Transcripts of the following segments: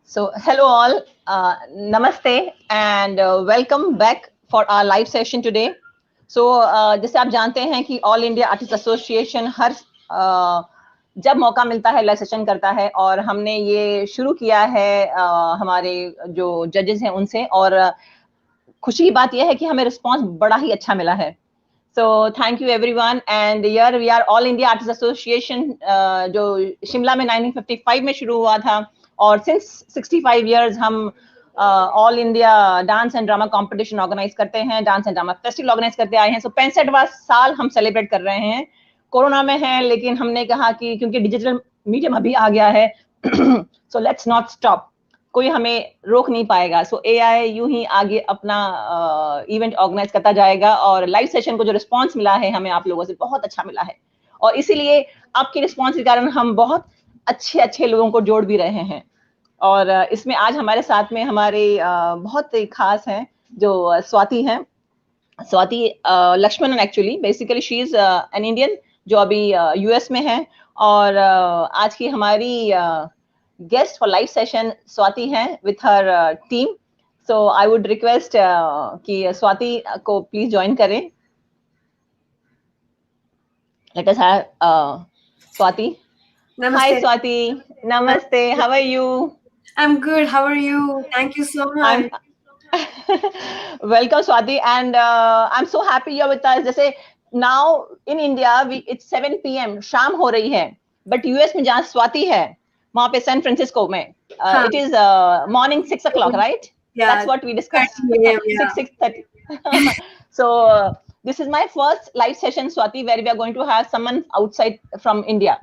So, hello all, namaste and welcome back for our live session today. So, जैसे आप जानते हैं कि ऑल इंडिया आर्टिस्ट एसोसिएशन हर जब मौका मिलता है लाइव सेशन करता है और हमने ये शुरू किया है हमारे जो जजेस हैं उनसे और खुशी की बात यह है कि हमें रिस्पांस बड़ा ही अच्छा मिला है. So thank you everyone and here we are All India Artists Association जो शिमला में 1955 में शुरू हुआ था और since 65 years हम all India dance and drama competition organise करते हैं, dance and drama festival organise करते आए हैं. सो 65वां साल हम सेलिब्रेट कर रहे हैं. कोरोना में है लेकिन हमने कहा कि क्योंकि डिजिटल मीडियम अभी आ गया है सो लेट्स नॉट स्टॉप. कोई हमें रोक नहीं पाएगा. सो AIAA यूं ही आगे अपना इवेंट ऑर्गेनाइज करता जाएगा और लाइव सेशन को जो रिस्पांस मिला है हमें आप लोगों से बहुत अच्छा मिला है और इसीलिए आपके रिस्पांस के कारण हम बहुत अच्छे लोगों को जोड़ भी रहे हैं. और इसमें आज हमारे साथ में हमारे बहुत ही खास हैं जो स्वाति हैं. Swati Lakshmanan actually basically she is an Indian जो अभी US में है और आज की हमारी guest for live session Swathi hai with her team. So I would request कि Swathi को please join करें. Let us have Swathi. Namaste. Hi Swathi. Namaste. How are you? I'm good. How are you? Thank you so much. Welcome Swathi and I'm so happy you're with us. जैसे now in India it's 7 PM शाम हो रही है but US में जहाँ स्वाति है वहाँ पे सैन फ्रांसिस्को में it is morning 6 o'clock, right? Yeah, that's what we discussed. 6:30. So this is my first live session Swati where we are going to have someone outside from India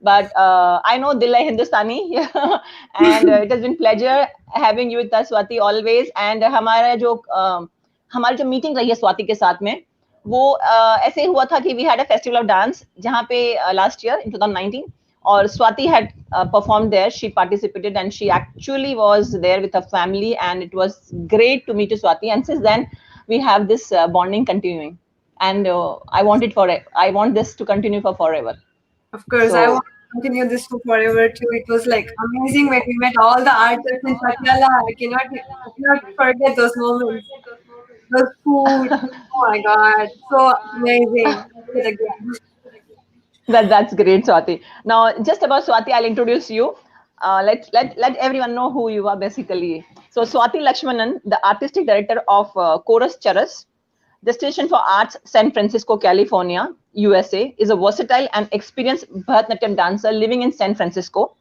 but I know Dil hai Hindustani and it has been pleasure having you with us Swati always. And हमारी जो meeting रही है स्वाति के साथ में वो ऐसे हुआ था कि we had a festival of dance जहाँ पे last year in 2019 और Swati had performed there. She participated and she actually was there with her family and it was great to meet you Swati. And since then we have this bonding continuing and I want this to continue for forever. Of course, I want to continue this for forever too. It was like amazing when we met all the artists in Patiala. I cannot forget those moments. The food, oh my God, so amazing. That's great, Swati. Now, just about Swati, I'll introduce you. Let everyone know who you are basically. So, Swathi Lakshmanan, the artistic director of Choros Charas, Destination for Arts, San Francisco, California, USA, is a versatile and experienced Bharatanatyam dancer living in San Francisco.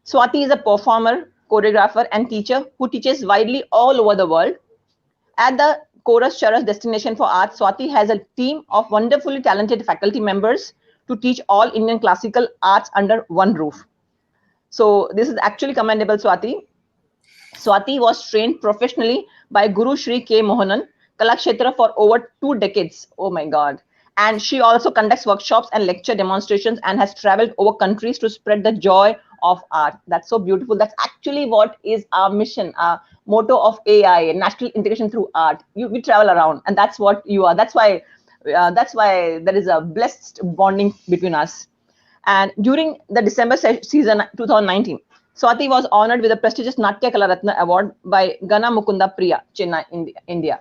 Swathi is a performer, choreographer, and teacher who teaches widely all over the world. At the Choros Charas Destination for Arts, Swathi has a team of wonderfully talented faculty members to teach all Indian classical arts under one roof. So this is actually commendable, Swathi. Swathi was trained professionally by Guru Shri K. Mohanan, Kalakshetra for over 2 decades. Oh my God. And she also conducts workshops and lecture demonstrations and has traveled over countries to spread the joy of art. That's so beautiful. That's actually what is our mission, our motto of AIAA, National Integration Through Art. We travel around and that's what you are. That's why there is a blessed bonding between us. And during the December season 2019, Swathi was honored with the prestigious Natya Kala Ratna Award by Gana Mukunda Priya, Chennai, India.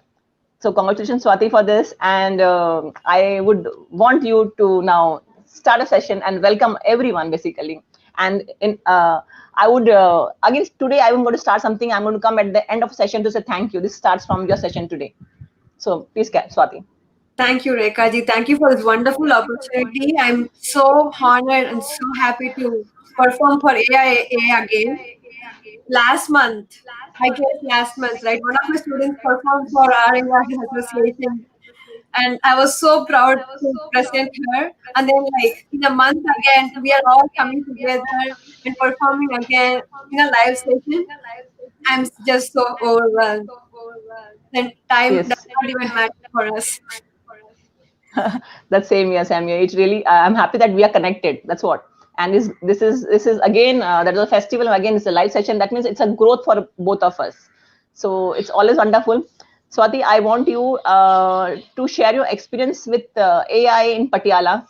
So congratulations, Swathi, for this. And I would want you to now start a session and welcome everyone, basically. And I would, again, today I'm going to start something. I'm going to come at the end of the session to say thank you. This starts from your session today. So please, Swathi. Thank you, Rekha ji. Thank you for this wonderful opportunity. I'm so honored and so happy to perform for AIAA again. Last month, right? One of my students performed for our Indian Artists Association. And I was so proud to present her. And then, like, in a month again, we are all coming together and performing again in a live session. I'm just so overwhelmed. And time does not even matter for us. That's same here. It's really, I'm happy that we are connected. That's what. And this is again, that is a festival. Again, it's a live session. That means it's a growth for both of us. So it's always wonderful. Swathi, I want you to share your experience with AIAA in Patiala.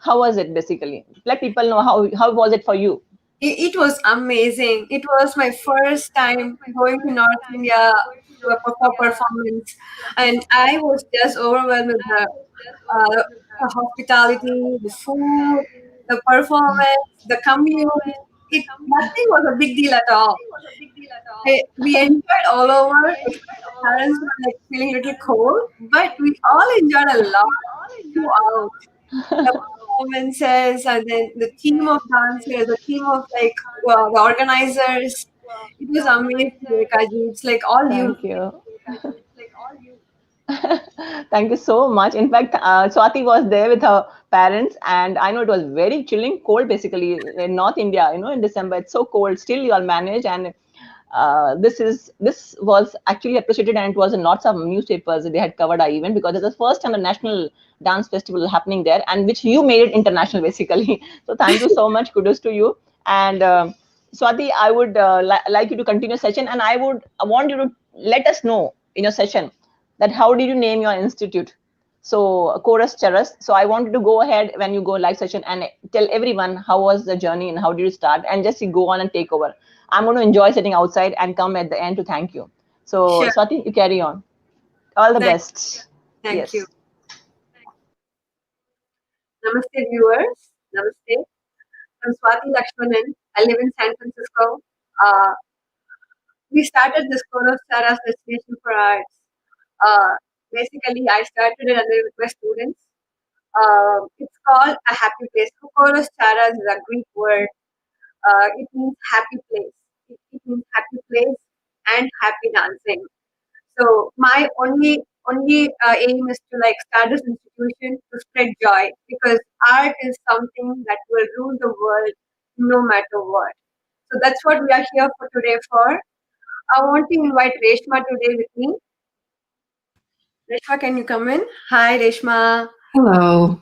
How was it basically? Let people know how was it for you? It was amazing. It was my first time going to North India to a for performance, and I was just overwhelmed with the hospitality, the food, the performance, the commute. Nothing was a big deal at all. We enjoyed all over. Except the parents were like feeling a little cold, but we all enjoyed a lot throughout the performances, and then the team of dancers, the team of like the organizers. It was amazing, Rekhaji. It's like all you. Thank you. Thank you so much. In fact, Swati was there with her parents, and I know it was very chilling, cold basically in North India. In December it's so cold. Still, you all manage, and this was actually appreciated, and it was in lots of newspapers. They had covered our event because it's the first time a national dance festival happening there, and which you made it international basically. So thank you so much. Kudos to you. And Swati, I would like you to continue session, and I want you to let us know in your session that how did you name your institute. So Chorus Charas. So I want you to go ahead when you go live session and tell everyone how was the journey and how did you start, and just go on and take over. I'm going to enjoy sitting outside and come at the end to thank you. So Sure. Swati, you carry on. All the Thank, best. thank you. Yes. Namaste, viewers. Namaste. I'm Swathi Lakshmanan. I live in San Francisco. Uh, we started this Choros Charas Destination for Arts. Uh, Basically, I started it under with my students. It's called a happy place. Choros Charas is a Greek word. It means happy place. It means happy place and happy dancing. So my only aim is to like start this institution to spread joy, because art is something that will rule the world no matter what. So that's what we are here for today for. I want to invite Reshma today with me. Reshma, can you come in? Hi, Reshma. Hello.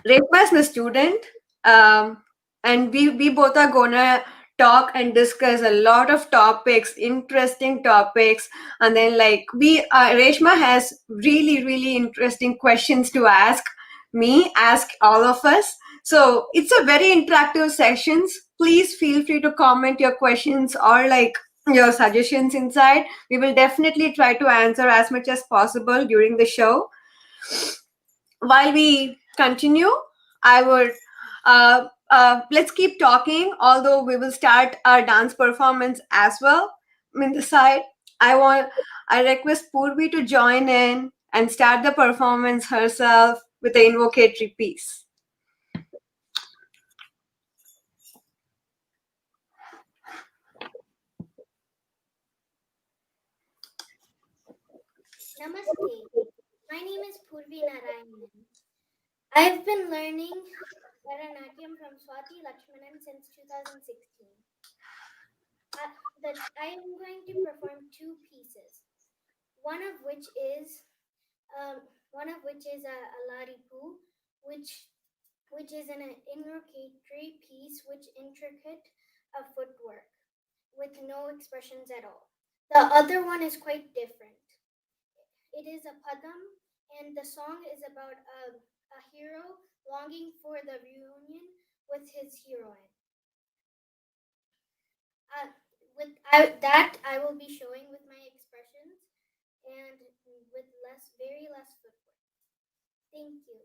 Reshma is my student, and we both are gonna talk and discuss a lot of topics, interesting topics, and then like Reshma has really interesting questions to ask me, ask all of us. So it's a very interactive sessions. Please feel free to comment your questions or like your suggestions inside. We will definitely try to answer as much as possible during the show. While we continue, I would let's keep talking. Although we will start our dance performance as well. In the side, I request Purvi to join in and start the performance herself with the invocatory piece. Namaste. My name is Purvi Narayanan. I have been learning Bharatanatyam from Swathi Lakshmanan since 2016. I am going to perform two pieces. One of which is a Alaripu, which is an invocatory piece which intricate footwork with no expressions at all. The other one is quite different. It is a padam, and the song is about a hero longing for the reunion with his heroine. I will be showing with my expressions and with very less footwork. Thank you.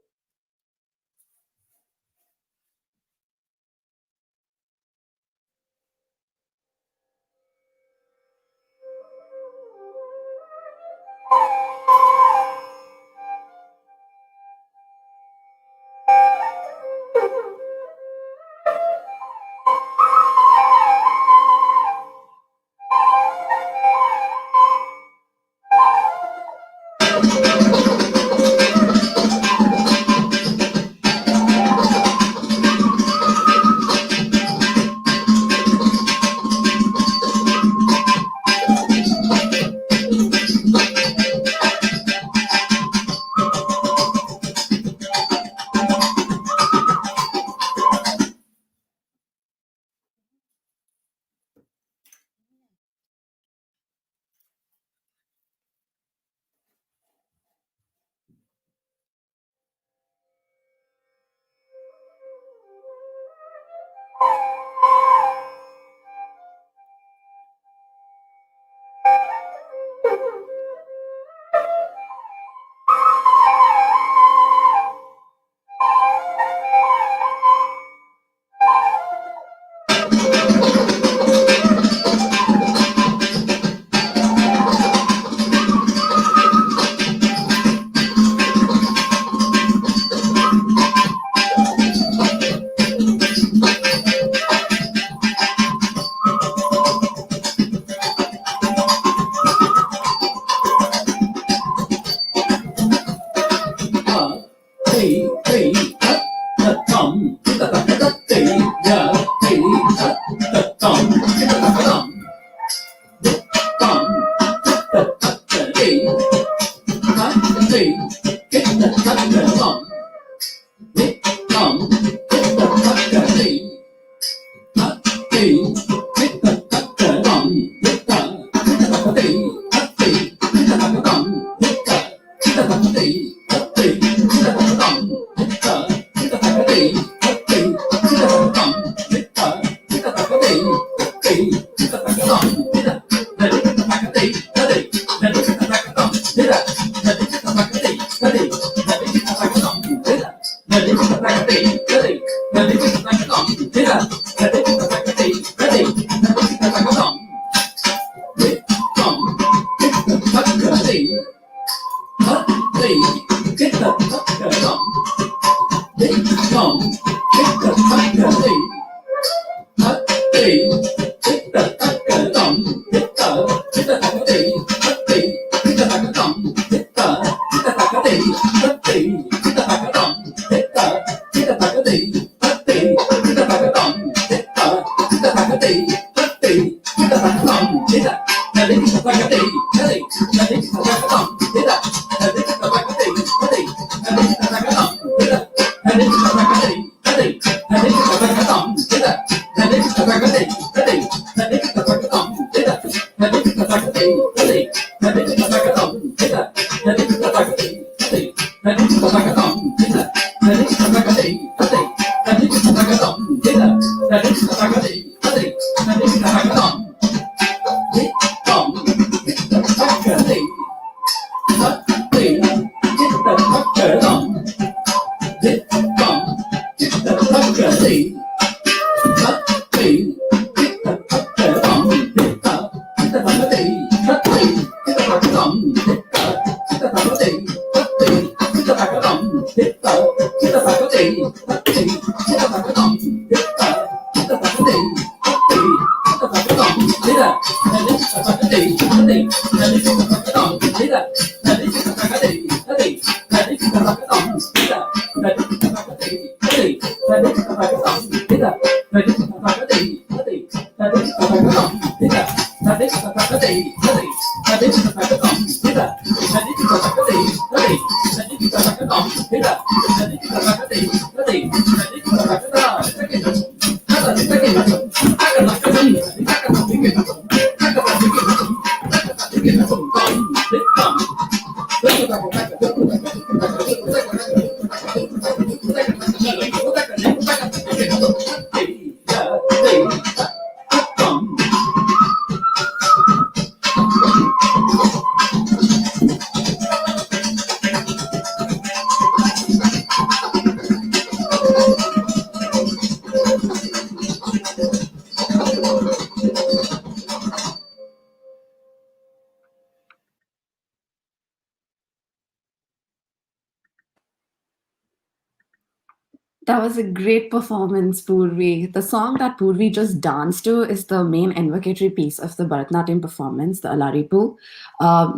That was a great performance, Purvi. The song that Purvi just danced to is the main invocatory piece of the Bharatanatyam performance, the Alaripu.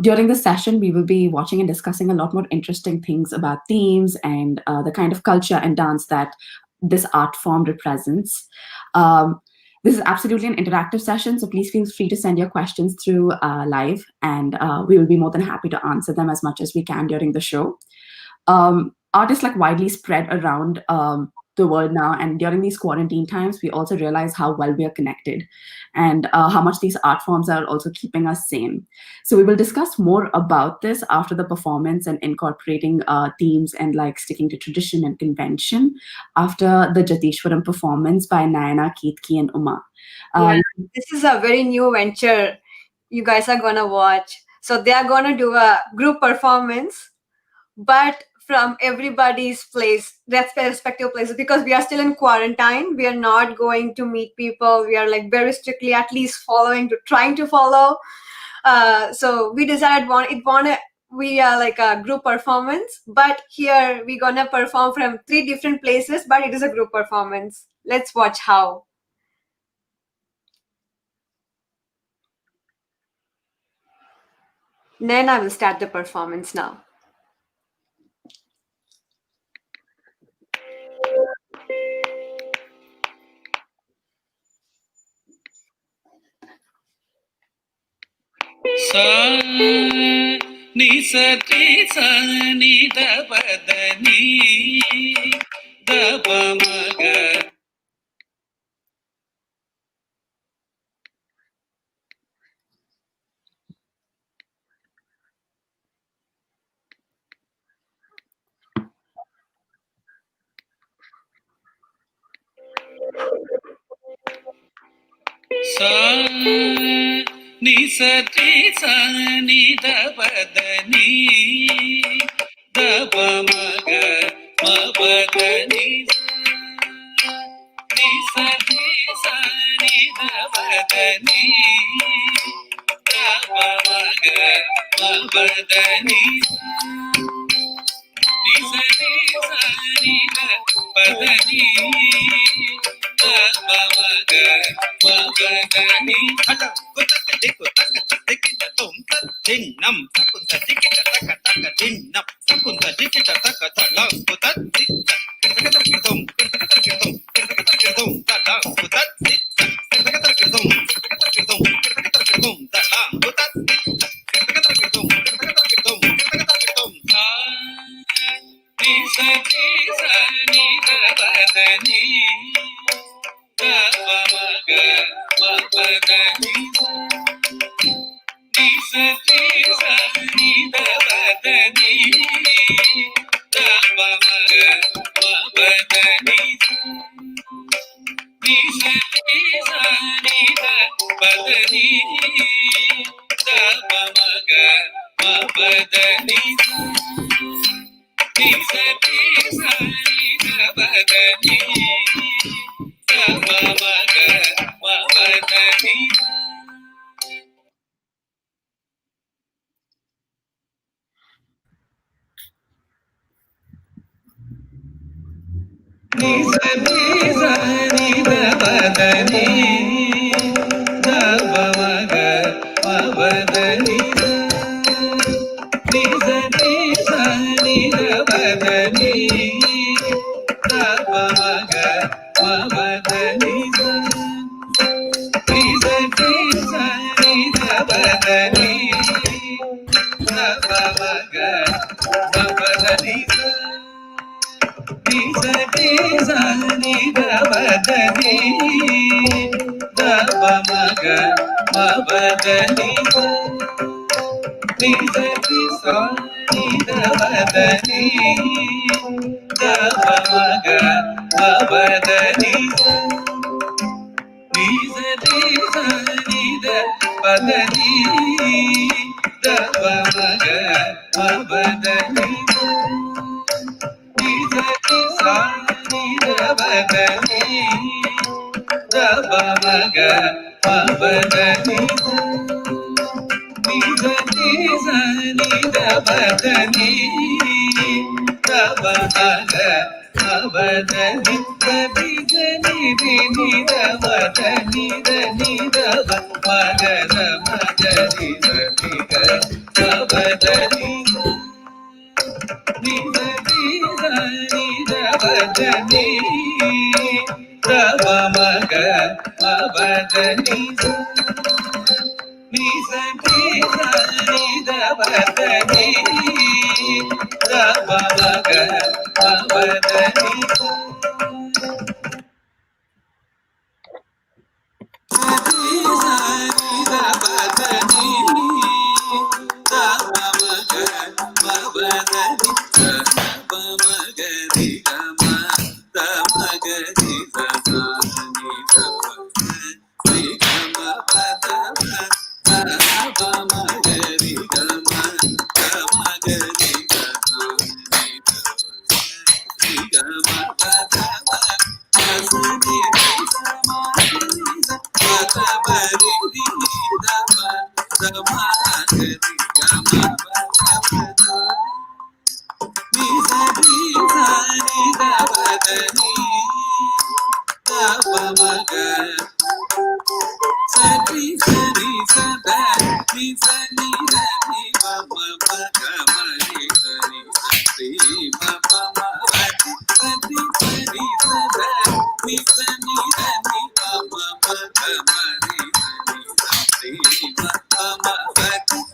During the session, we will be watching and discussing a lot more interesting things about themes and the kind of culture and dance that this art form represents. This is absolutely an interactive session, so please feel free to send your questions through live, and we will be more than happy to answer them as much as we can during the show. Art is like widely spread around the world now, and during these quarantine times we also realize how well we are connected and how much these art forms are also keeping us sane. So we will discuss more about this after the performance and incorporating themes and like sticking to tradition and convention after the Jatishwaram performance by Nayana, Ketaki and Uma. This is a very new venture you guys are gonna watch. So they are gonna do a group performance, but from everybody's place, that's their respective places, because we are still in quarantine. We are not going to meet people. We are like very strictly at least trying to follow. So we decided we are like a group performance, but here we're gonna perform from 3 different places, but it is a group performance. Let's watch how. Then I will start the performance now. sa ni sa tri sa ni da pa da ni da pa ma ga. Sa ni sa tri sa ni da pa da ni da pa ma ga ma pa da ni sa ni sa ni da pa da ni da pa ma ga ma pa da ni sa ni sa ni da pa da ni da pa ma ga ma pa da ni. Nam sakun ta dikita taka taka din nam sakun ta dikita taka taka kutat dikita kertom tala kutat dikita kertom tala kutat kertom nisa nisa ni badani ga maga badani nisa nisa ni badani ga maga badani nisa nisa ni badani ga maga badani nisa nisa ni badani ga maga badani. Nisa nisa ni badani ga maga badani nisa nisa ni badani ga maga badani nisa nisa ni badani ga maga badani nisa nisa ni badani ga maga badani nisa nisa ni badani ga maga badani nisa nisa ni badani ga maga badani nisa nisa ni badani ga maga badani nisa nisa ni badani ga maga badani gani gani ni badani gani ga maga badani gani ga badani nisa nisa ni badani ga maga badani nisa nisa ni badani ga maga badani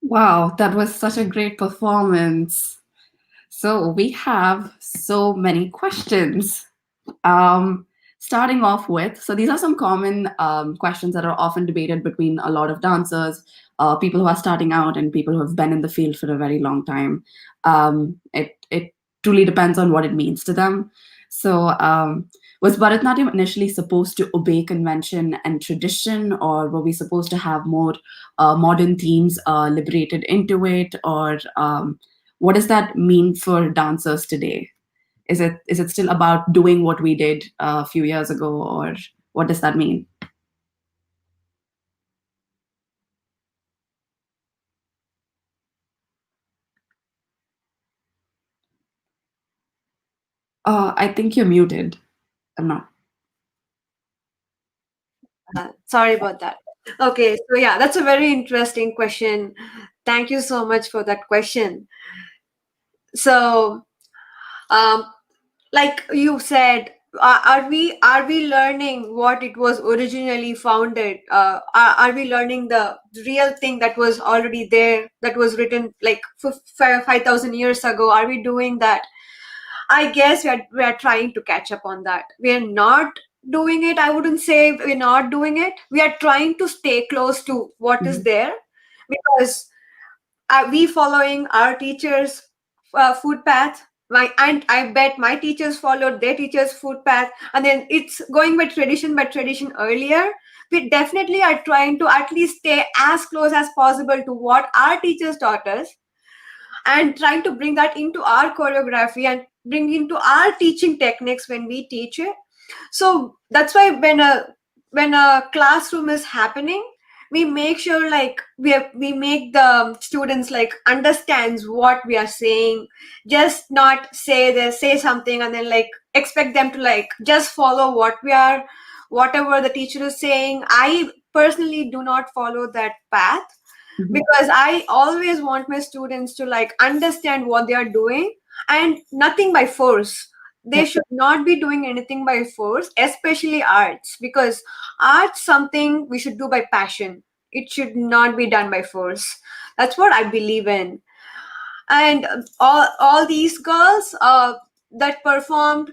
Wow, that was such a great performance. So we have so many questions. Starting off with, so these are some common questions that are often debated between a lot of dancers, people who are starting out and people who have been in the field for a very long time. It truly depends on what it means to them. So was Bharatanatyam initially supposed to obey convention and tradition, or were we supposed to have more modern themes liberated into it, or what does that mean for dancers today? Is it still about doing what we did a few years ago, or what does that mean? I think you're muted. I'm not. Sorry about that. Okay, so yeah, that's a very interesting question. Thank you so much for that question. So, um, like you said, are we learning what it was originally founded? Are we learning the real thing that was already there, that was written like 5,000 years ago? Are we doing that? I guess we are trying to catch up on that. We are not doing it. I wouldn't say we're not doing it. We are trying to stay close to what is there, because we following our teachers' food path. And I bet my teachers followed their teachers' food path, and then it's going by tradition earlier. We definitely are trying to at least stay as close as possible to what our teachers taught us, and trying to bring that into our choreography and bring into our teaching techniques when we teach it. So that's why when a classroom is happening, we make sure like we make the students like understands what we are saying, just not say something and then like expect them to like just follow whatever the teacher is saying. I personally do not follow that path, because I always want my students to like understand what they are doing, and nothing by force. They should not be doing anything by force, especially arts, because art's something we should do by passion. It should not be done by force. That's what I believe in. And all these girls that performed,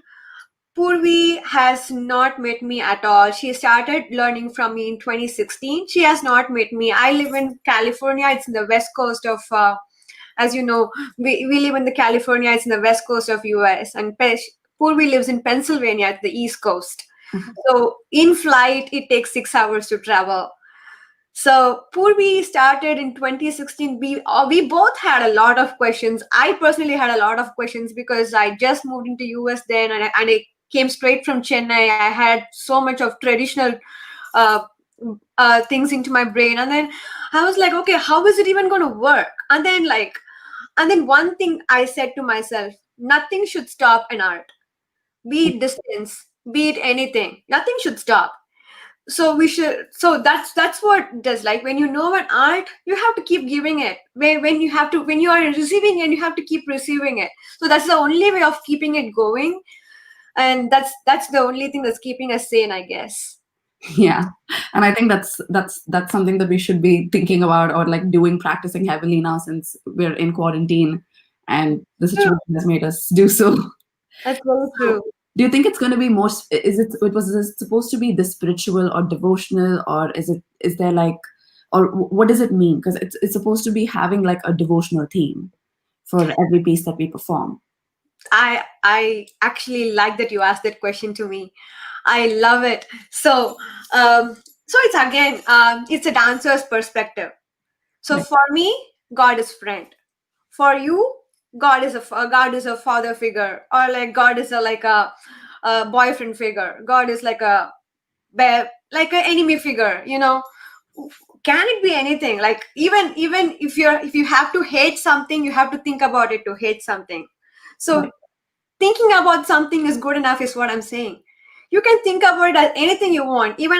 Purvi has not met me at all. She started learning from me in 2016. She has not met me. I live in California. It's in the west coast of, as you know, we live in the California. It's in the west coast of US. And Purvi lives in Pennsylvania at the east coast. So in flight, it takes 6 hours to travel. So Purvi started in 2016. We both had a lot of questions. I personally had a lot of questions because I just moved into US then, and I came straight from Chennai. I had so much of traditional uh, things into my brain, and then I was like, okay, how is it even going to work? And then one thing I said to myself: nothing should stop an art, be it distance, be it anything. Nothing should stop. So that's what it does. Like when you know an art, you have to keep giving it. When you are receiving it, you have to keep receiving it. So that's the only way of keeping it going, and that's the only thing that's keeping us sane, I guess. Yeah, and I think that's something that we should be thinking about, or like practicing heavily now, since we're in quarantine and the situation has made us do so. That's very true. Do you think it's going to be more? Was it supposed to be the spiritual or devotional, or is there like, or what does it mean? Because it's supposed to be having like a devotional theme for every piece that we perform. I actually like that you asked that question to me. I love it. So it's again it's a dancer's perspective. So Right. for me, God is friend. For you, God is a father figure, or like God is a boyfriend figure. God is like a like an enemy figure. Can it be anything? Like even if you have to hate something, you have to think about it to hate something. So Right. thinking about something is good enough, is what I'm saying. You can think about it as anything you want. Even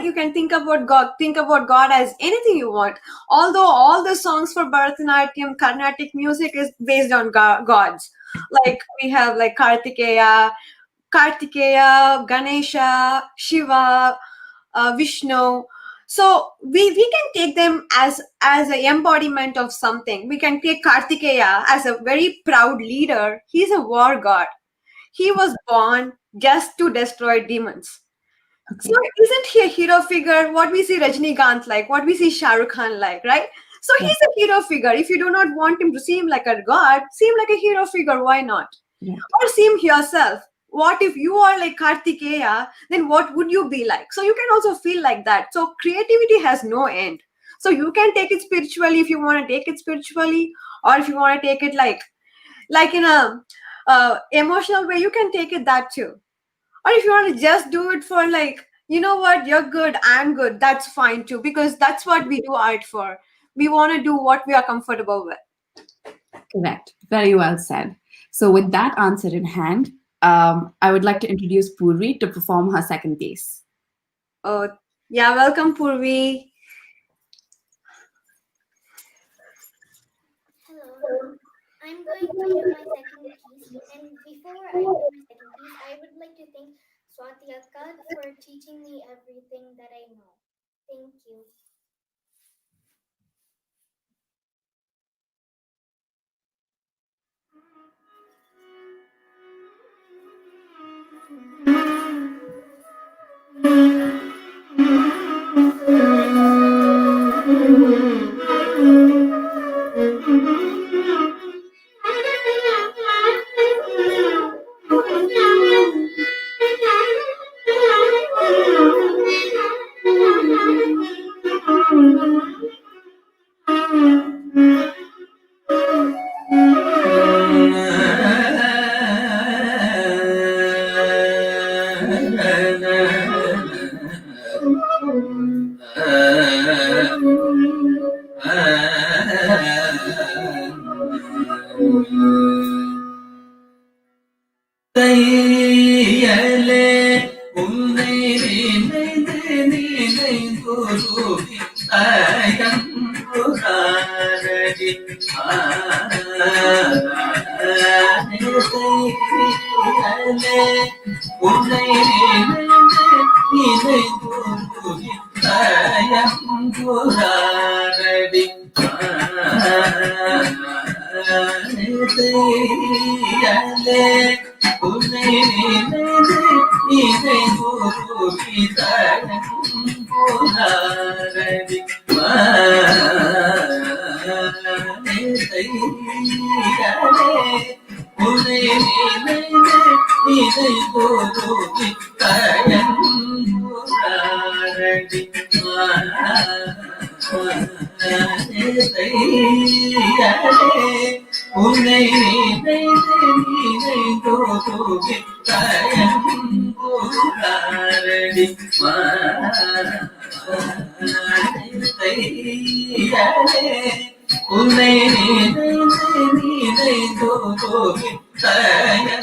you can think about God as anything you want. Although all the songs for Bharatanatyam, Carnatic music is based on gods. Like we have like Kartikeya, Ganesha, Shiva, Vishnu. So we can take them as an embodiment of something. We can take Kartikeya as a very proud leader. He's a war god. He was born just to destroy demons. Okay. So isn't he a hero figure? What we see Rajinikanth like, what we see Shah Rukh Khan like, right? So Yeah. he's a hero figure. If you do not want him to seem like a god, seem like a hero figure. Why not? Right. Or seem yourself. What if you are like Kartikeya? Then what would you be like? So you can also feel like that. So creativity has no end. So you can take it spiritually if you want to take it spiritually, or if you want to take it like in a emotional way, you can take it that too. Or if you want to just do it for like, you know what, you're good, I'm good, that's fine too, because that's what we do art for. We want to do what we are comfortable with. Correct. Very well said. So with that answer in hand, I would like to introduce Purvi to perform her second piece. Oh, yeah, welcome, Purvi. Hello. I'm going to do my second piece, and before I do my second piece, I would like to thank Swathi Akka for teaching me everything that I know. Thank you. உன்னை நினைந்தோ தயங்குறாரடி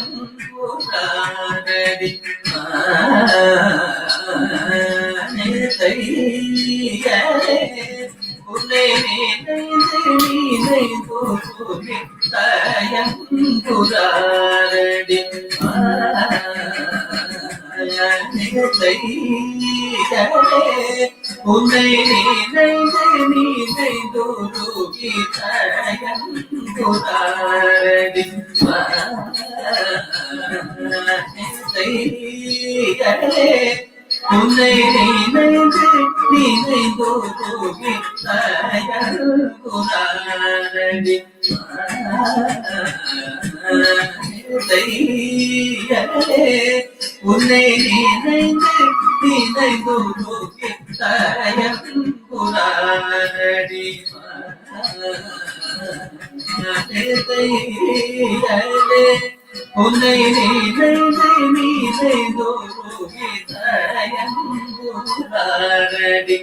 உன்னை நினைந்தோ தயங்குறாரடி உன்னை நினைந்தோ தயங்குறாரடி உன்னை நினைந்தோ தயங்குறாரடி உன்னை நினைந்தோ தயங்குறாரடி உன்னை நினைந்தோ தயங்குறாரடி உன்னை நினைந்தோ தயங்குறாரடி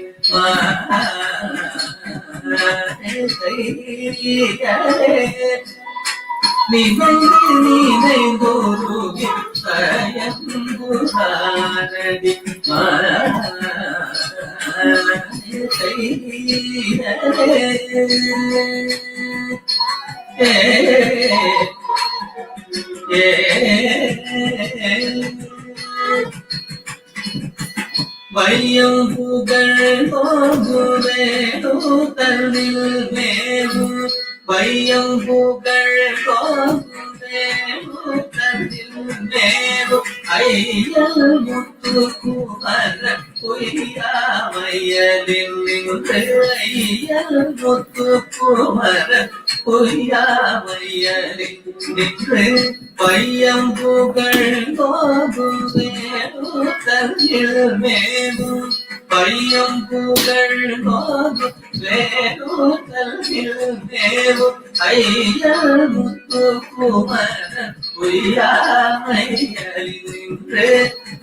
நினைந்தோ தயங்குறாரடி வையம் புகழ் போகுவேனோ தன்னில் மேவு வையம் புகழ் போகுவேனோ தன்னில் மேவு ஐயல் முத்து குமர பொய்யாமையலில் நின்று ஐயல் முத்து குமர பொய்யாமையலில் நின்று வையம் புகழ் போகுவேனோ தன்னில் மேவு வையம் புகழ் போகுவேனோ தன்னில் மேவு ஐயல் முத்து குமர பொய்யாமையலில் நின்று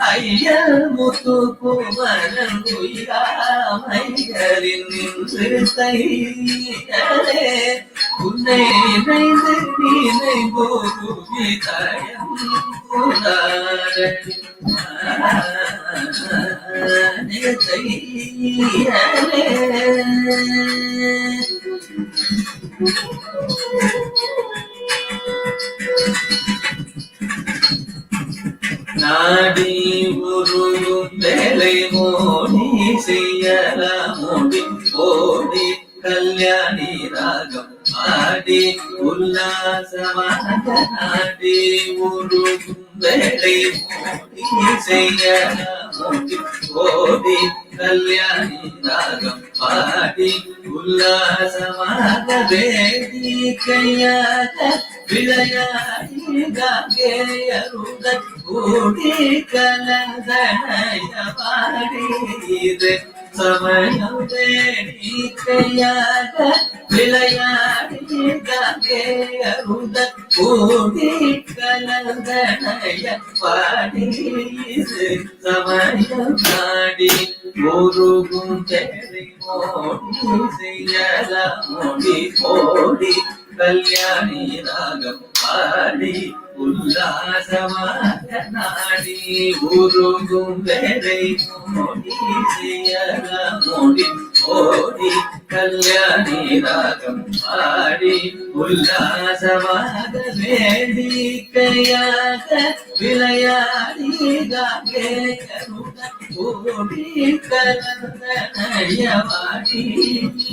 ஐயல் முத்து குமரன் பொய்யாமையலில் நின்று தையலே உன்னை நினைந்து போகுவி தயங்குறாரடி நாடி உருகும் வேலை மோடி செய்யலாம் மோடி ஓடி கல்யாணி ராகம் ஆடி உல்லாசமாக நாடி உருகும் வேலை மோடி செய்யலாம் மோடி ஓடி கல்யாணி ராகம் ஆடி உல்லாசமாக வேடிக்கையாக விளையாடி கங்கையருடன் கூடி கலந்தனையவாடி இது சமயம் வேடிக்கையாக விளையாடி கங்கையருடன் கூடி கலந்தனையவாடி இது சமயம் நாடி முருகும் தேவை மோடி செய்யல மோடி ஓடி கல்யாணி ராகம் பாடி உல்லாசமாக நாடி உருகும் வேலை மோடி செய்யல மோடி ஓடி கல்யாணி ராகம் பாடி உல்லாசமாக வேடிக்கையாக விளையாடி காங்கேயருடன் கூடி கலந்தனையவாடி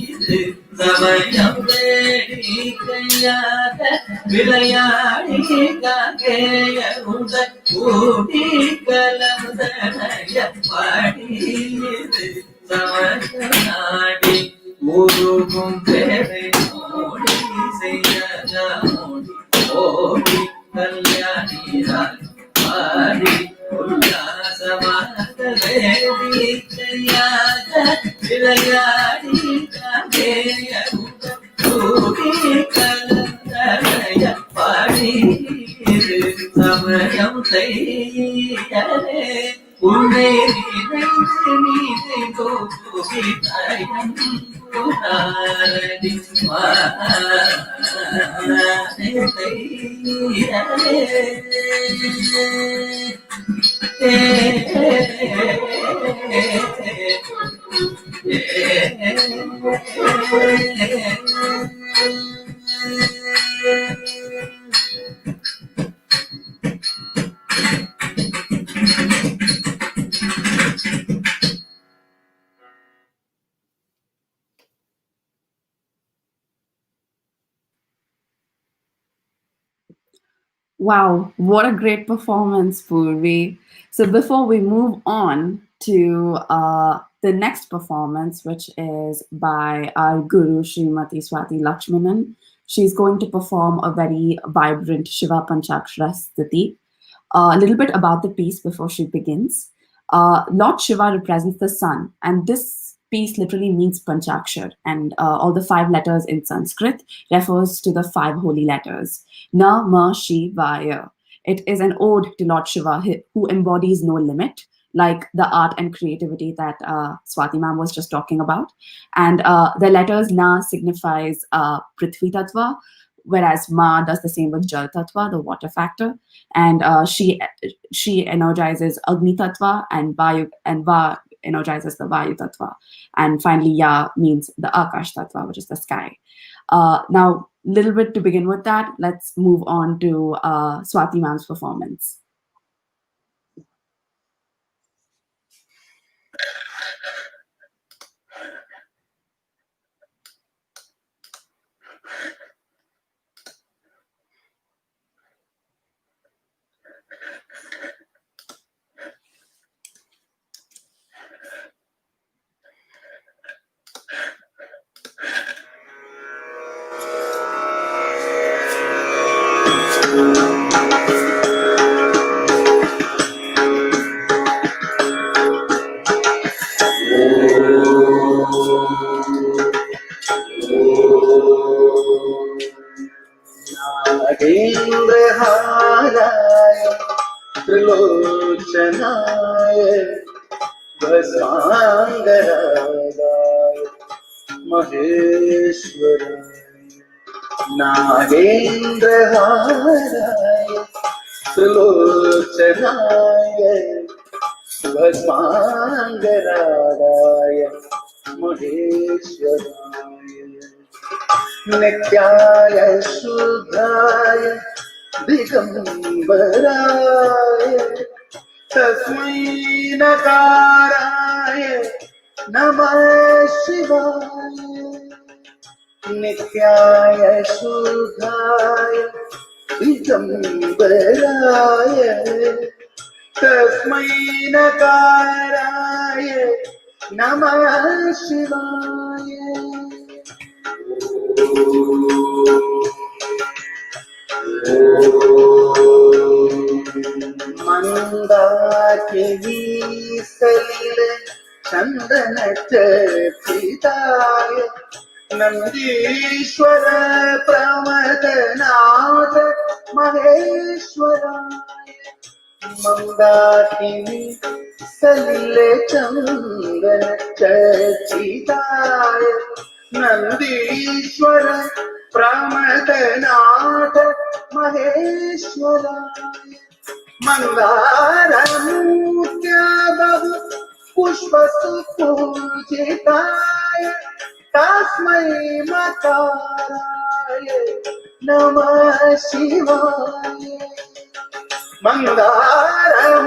இது சமயம் வேடிக்கையாக விளையாடி காங்கேயருடன் கூடி கலந்தனையவாடி இது சமயம் நாடி உருகும் பேரை மோடி செய்ய மோடி ஓடி கல்யாணி பாடி உல்லாசமாக வேடிக்கையாக விளையாடி பாடி சமயம் செய்யலே உன்னை நினைந்து நீரை கோபிதாயம் புனாரடி Wow, what a great performance, Purvi. So before we move on to the next performance, which is by our guru, Srimati Swathi Lakshmanan, she's going to perform a very vibrant Shiva Panchakshara Sthiti. A little bit about the piece before she begins. Lord Shiva represents the sun, and this piece literally means Panchakshar, and all the 5 letters in Sanskrit refers to the 5 holy letters. Na, Ma, Shi, Vaya. It is an ode to Lord Shiva, who embodies no limit, like the art and creativity that Swathi ma'am was just talking about. And the letters Na signifies Prithvi Tattva, whereas Ma does the same with Jal Tattva, the water factor. And she energizes Agni Tattva, and Va energizes the Vayu Tattva. And finally, Ya means the Akash Tattva, which is the sky. Now, a little bit to begin with that, let's move on to Swathi ma'am's performance. नागेन्द्रहाराय त्रिलोचनाय भस्मांगरागाय महेश्वराय नागेन्द्रहाराय त्रिलोचनाय भस्मांगरागाय महेश्वराय नित्याय शुद्धाय दिगंबराय तस्मै नकाराय नमः शिवाय नित्याय शुद्धाय दिगंबराय तस्मै नकाराय नमः शिवाय मंदाकिनी सलिल चंदन चर्चिताय नंदीश्वर प्रमदनाथ महेश्वराय मंदाकिनी सलिल चंदन चर्चिताय नंदीश्वर प्रमदनाथ महेश्वराय मंदारमूर्त्या बहु पुष्पसुपूजिताय तस्मै मकाराय नमः शिवाय मंदारमूर्त्या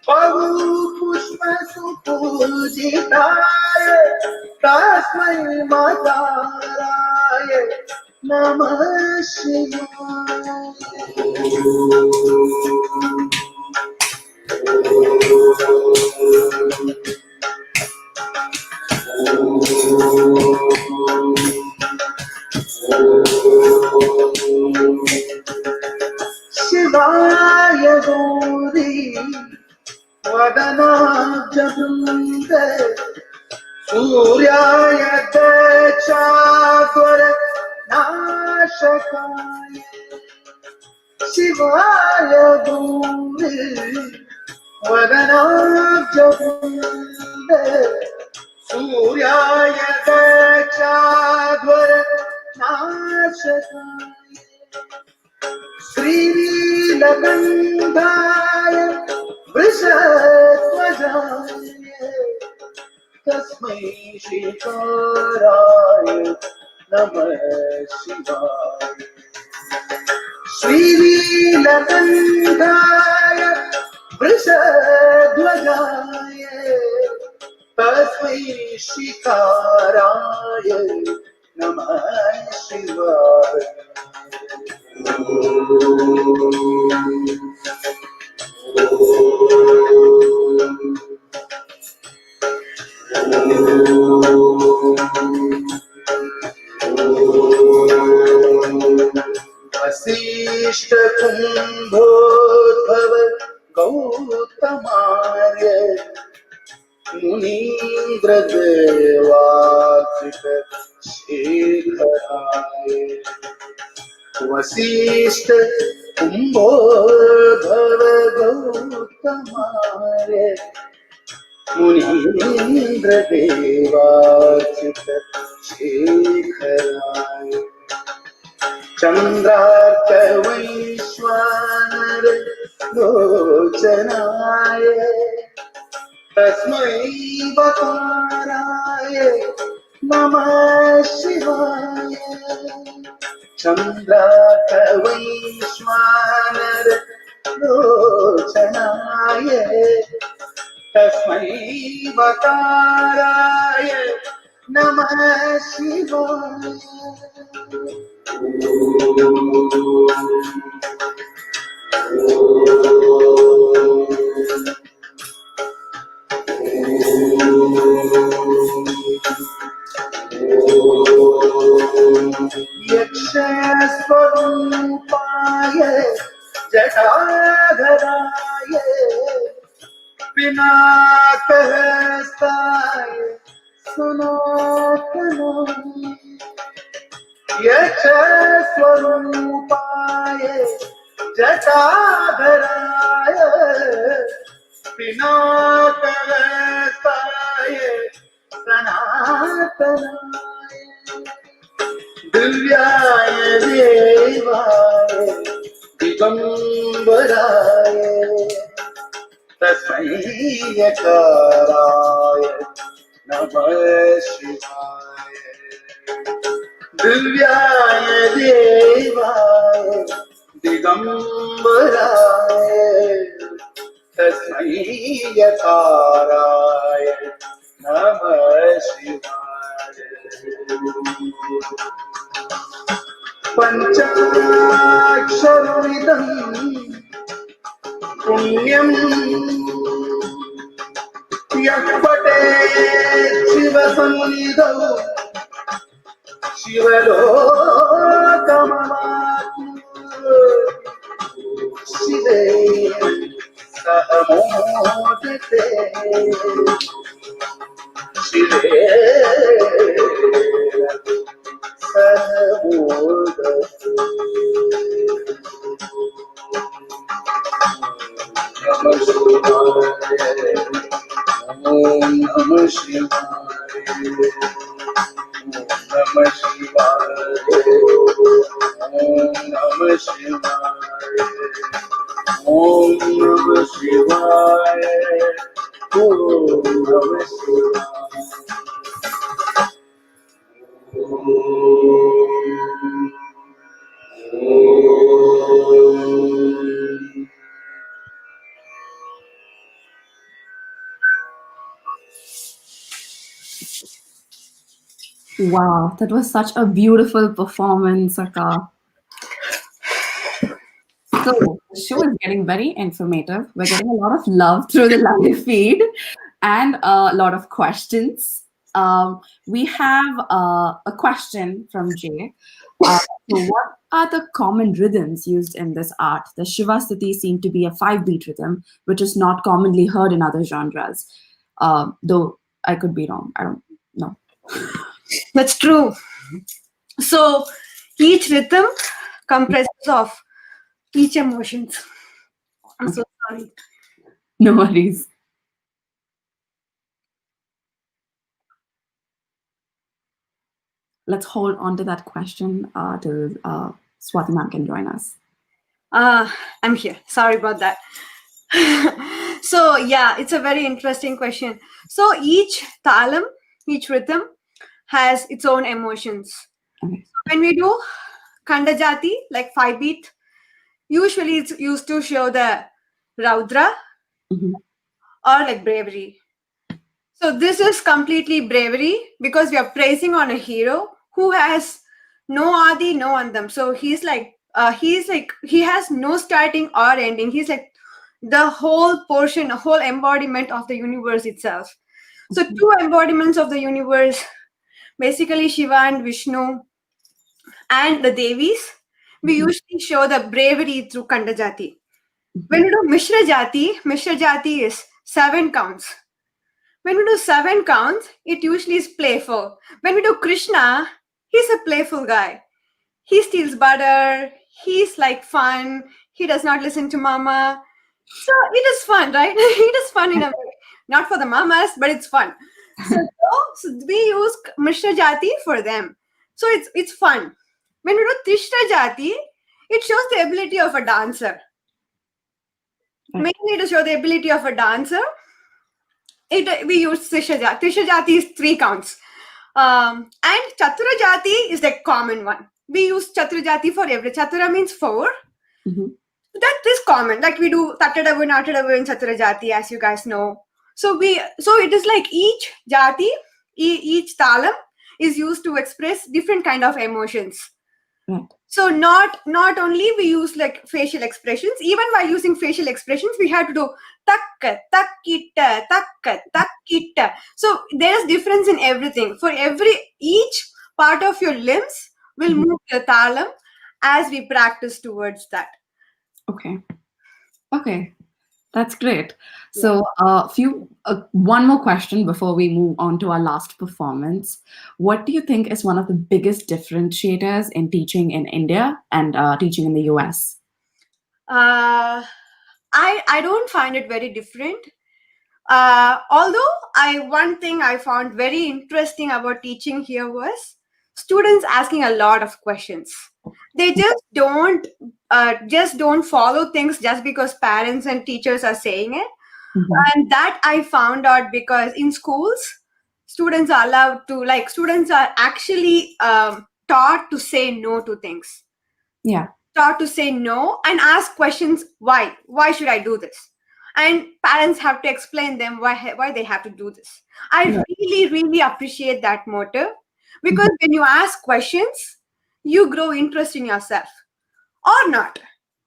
बहु पुष्पसुपूजिताय तस्मै मकाराय नमः शिवाय शिवाय गौरी वदनाब्जवृन्द सूर्याय दक्षाध्वर नाशकाय शिवाय भूमि वदनाब्जवृन्दे सूर्याय दक्षाध्वर नाशकाय श्रीनीलकण्ठाय वृषध्वजाय तस्मै श्रीकाराय नमः शिवाय श्रीनीलकण्ठाय वृषध्वजाय तस्मै श्रीकाराय नमः शिवाय वसिष्ठ कुम्भोद्भव गौतमार्य मुनीन्द्र देवार्चित शेखराय वसिष्ठ कुम्भोद्भव गौतमार्य मुनीन्द्र देवार्चित शेखराय चन्द्रार्क वैश्वानर लोचनाय तस्मै बकाराय नमः शिवाय चन्द्रार्क वैश्वानर लोचनाय तस्मै बकाराय नमः शिवाय यक्षस्वरूपाय जटाधराय पिनाकहस्ताय सनातनाय यक्षस्वरूपाय जटाधराय पिनाकहस्ताय सनातनाय दिव्याय देवाय दिगंबराय तस्मै यकाराय नमः शिवाय दिव्याय देवाय दिगंबराय तस्मै यकाराय नमः शिवाय पंचाक्षरमिदं पुण्यं यः पठेत् शिवसन्निधौ शिवलोकमवाप्नुते शिवे सह मोदते शिवे सह मोदते नमः शिवाय ओम नमः शिवाय नमः शिवाय ओम नमः शिवाय ओम नमः शिवाय ओम नमः शिवाय Wow, that was such a beautiful performance, Aka. So, the show is getting very informative. We're getting a lot of love through the live feed and a lot of questions. We have a question from Jay. So what are the common rhythms used in this art? The Shiva Sthiti seem to be a 5-beat rhythm, which is not commonly heard in other genres. Though I could be wrong. I don't. That's true. So each rhythm comprises of each emotions. I'm so sorry. No worries. Let's hold on to that question till Swathi ma'am can join us. I'm here. Sorry about that. So yeah, it's a very interesting question. So each talam, each rhythm has its own emotions. Okay. So when we do Kandajati, like 5 beat, usually it's used to show the Raudra Mhm. or like bravery. So this is completely bravery because we are praising on a hero who has no adi, no andam. So he has no starting or ending. He's like the whole portion, a whole embodiment of the universe itself. So two embodiments of the universe, basically Shiva and Vishnu and the Devis, we usually show the bravery through Kandajati. When we do Mishra Jati is 7 counts. When we do 7 counts, it usually is playful. When we do Krishna, he's a playful guy. He steals butter, he's like fun, he does not listen to mama. So it is fun, right? It is fun in a way. Not for the mamas, but it's fun. So we use Mishra Jati for them. So it's fun. When we do Tishra Jati, it shows the ability of a dancer. Mainly to show the ability of a dancer. We use Trisha Jati. Trisha Jati is 3 counts. And Chatura Jati is the common one. We use Chatura Jati for every. Chatura means 4. Mhm. That is common. Like we do Tattadavu, Natadavu in Chatura Jati, as you guys know. So it is like each Jati, each Talam is used to express different kind of emotions. Right. So not only we use like facial expressions, even while using facial expressions, we have to do takka, takkita, takka, takkita. So there is difference in everything. For each part of your limbs will move the talam as we practice towards that. Okay. That's great. So, one more question before we move on to our last performance. What do you think is one of the biggest differentiators in teaching in India and teaching in the US? I don't find it very different. Although one thing I found very interesting about teaching here was students asking a lot of questions. They just don't follow things just because parents and teachers are saying it. And that I found out because in schools, students are actually taught to say no to things. Yeah. Taught to say no and ask questions. Why should I do this? And parents have to explain them why they have to do this. I really appreciate that motive, because when you ask questions, you grow interest in yourself or not.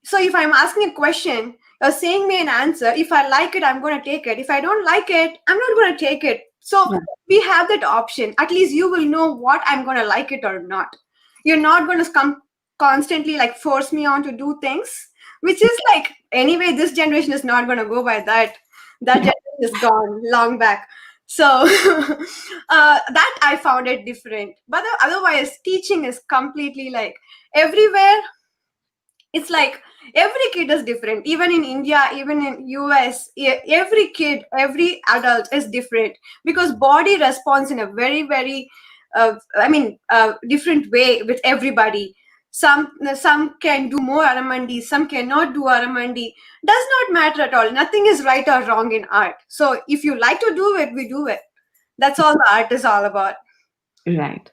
So if I'm asking a question, you're saying me an answer. If I like it, I'm going to take it. If I don't like it, I'm not going to take it. So we have that option. At least you will know what I'm going to like it or not. You're not going to come constantly like force me on to do things, which is like, anyway, this generation is not going to go by that. That generation is gone long back. So that I found it different. But otherwise, teaching is completely like everywhere. It's like every kid is different. Even in India, even in US, every kid, every adult is different, because body responds in a very different way with everybody. Some can do more aramandi, some cannot do aramandi. Does not matter at all. Nothing is right or wrong in art. So if you like to do it, we do it. That's all the art is all about. Right.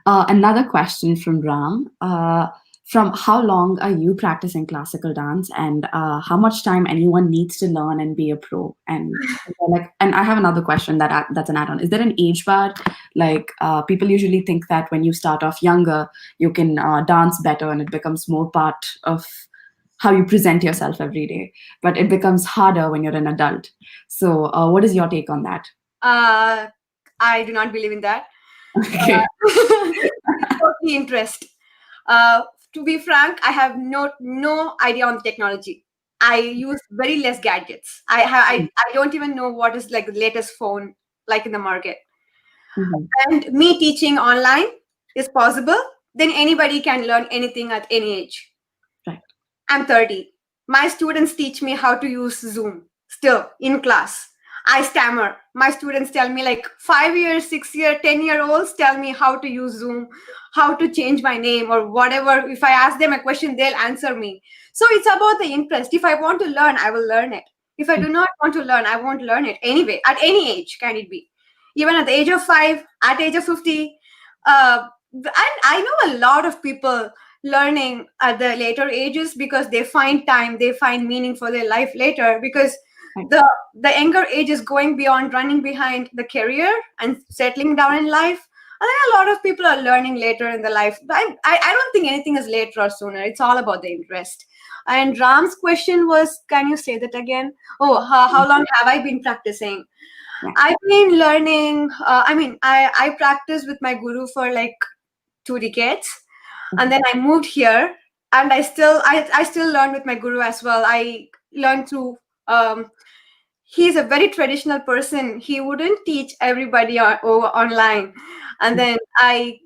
Another question from Ram. From how long are you practicing classical dance, and how much time anyone needs to learn and be a pro? And and I have another question that's an add-on. Is there an age bar? Like people usually think that when you start off younger, you can dance better, and it becomes more part of how you present yourself every day. But it becomes harder when you're an adult. So, what is your take on that? I do not believe in that. Okay. Totally interest. To be frank, I have no idea on technology. I use very less gadgets. I don't even know what is like the latest phone like in the market. and me teaching online is possible, then anybody can learn anything at any age. Right. I'm 30. My students teach me how to use Zoom still in class. I stammer. My students tell me, like 5-year, 6-year, 10-year-olds tell me how to use Zoom, how to change my name or whatever. If I ask them a question, they'll answer me. So it's about the interest. If I want to learn, I will learn it. If I do not want to learn, I won't learn it anyway. At any age can it be. Even at the age of 5, at age of 50. And I know a lot of people learning at the later ages because they find time, they find meaning for their life later, because the younger age is going beyond running behind the career and settling down in life. And then a lot of people are learning later in the life. I don't think anything is later or sooner. It's all about the interest. And Ram's question was, can you say that again? Oh, how long have I been practicing? I've been learning. I practiced with my guru for like 2 decades, and then I moved here, and I still learn with my guru as well. I learned through. He's a very traditional person. He wouldn't teach everybody over online, and then I